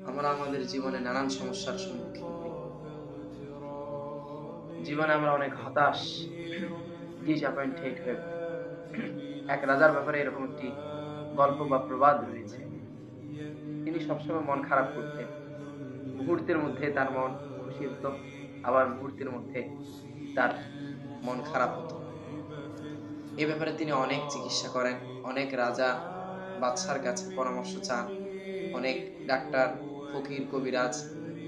আমরা আমাদের জীবনে নানান সমস্যার সম্মুখীন হই। জীবনে আমরা অনেক হতাশ, ডিসঅ্যাপয়েন্টেড হয়ে পড়ি। এক রাজার ব্যাপারে এরকম একটি গল্প বা প্রবাদ রয়েছে। তিনি সবসময় মন খারাপ করতেন। মুহূর্তের মধ্যে তার মন খুশি হতো, আবার মুহূর্তের মধ্যে তার মন খারাপ হতো। এ ব্যাপারে তিনি অনেক চিকিৎসা করেন, অনেক রাজা বাদশার কাছে পরামর্শ চান, অনেক ডাক্তার, ফকির, কবিরাজ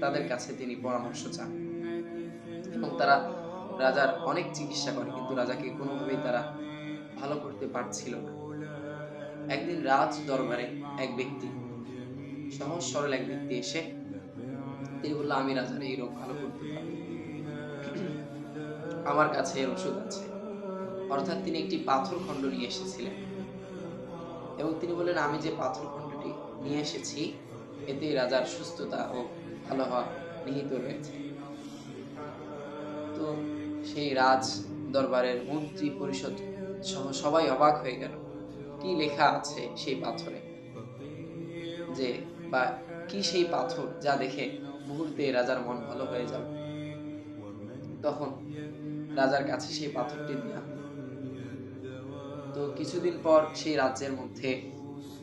তাদের কাছে তিনি পরামর্শ চান এবং তারা রাজার অনেক চিকিৎসা করে, কিন্তু রাজাকে কোনোভাবেই তারা ভালো করতে পারছিল না। একদিন রাজ দরবারে এক ব্যক্তি, সহজ সরল এক ব্যক্তি এসে তিনি বলল, আমি রাজার এই রোগ ভালো করতে পারবো, আমার কাছে এর ওষুধ আছে। অর্থাৎ তিনি একটি পাথর খণ্ড নিয়ে এসেছিলেন এবং তিনি বললেন, আমি যে পাথর খণ্ডটি নিয়ে এসেছি এতে রাজার সুস্থতা ও ভালো হওয়া নিহিত রয়েছে। তো সেই রাজ দরবারের মন্ত্রী পরিষদ সহ সবাই অবাক হয়ে গেল। কি লেখা আছে সেই পাথরে, যে বা কি সেই পাথর যা দেখে মুহূর্তে রাজার মন ভালো হয়ে যাবে। তখন রাজার কাছে সেই পাথরটি দেয়া হলো। তো কিছুদিন পর সেই রাজ্যের মধ্যে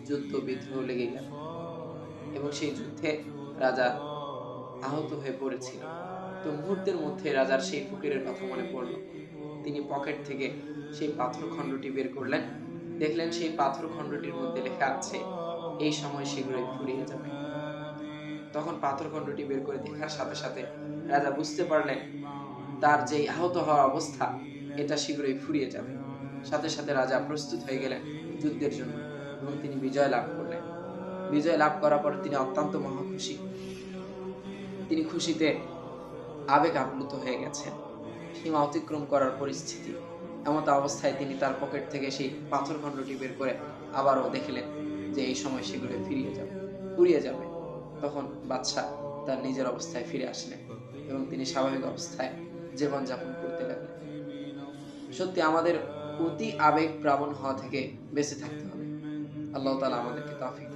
যুদ্ধ বিদ্রোহ লেগে গেল এবং সেই যুদ্ধে রাজা আহত হয়ে পড়েছিল। তো মুহূর্তের মধ্যে রাজার সেই ফকিরের কথা মনে পড়ল। তিনি পকেট থেকে সেই পাথর খণ্ডটি বের করলেন, দেখলেন সেই পাথর খণ্ডটির মধ্যে লেখা আছে, এই সময় শীঘ্রই ফুরিয়ে যাবে। তখন পাথর খণ্ডটি বের করে দেখার সাথে সাথে রাজা বুঝতে পারলেন তার যে আহত হওয়ার অবস্থা এটা শীঘ্রই ফুরিয়ে যাবে। সাথে সাথে রাজা প্রস্তুত হয়ে গেলেন যুদ্ধের জন্য এবং তিনি বিজয় লাভ করলেন। বিজয় লাভ করার পর তিনি অত্যন্ত মহা খুশি। তিনি খুশিতে আবেগ আপ্লুত হয়ে গেছেন, সীমা অতিক্রম করার পরিস্থিতি। এমত অবস্থায় তিনি তার পকেট থেকে সেই পাথর খণ্ডটি বের করে আবারও দেখলেন যে এই সময় শীঘ্রই ফুরিয়ে যাবে। তখন বাদশাহ তার নিজের অবস্থায় ফিরে আসলেন এবং তিনি স্বাভাবিক অবস্থায় জীবনযাপন করতে লাগলেন। সত্যি আমাদের অতি আবেগ প্রাবণ হওয়া থেকে বেঁচে থাকতে হবে। আল্লাহ তাআলা আমাদেরকে তৌফিক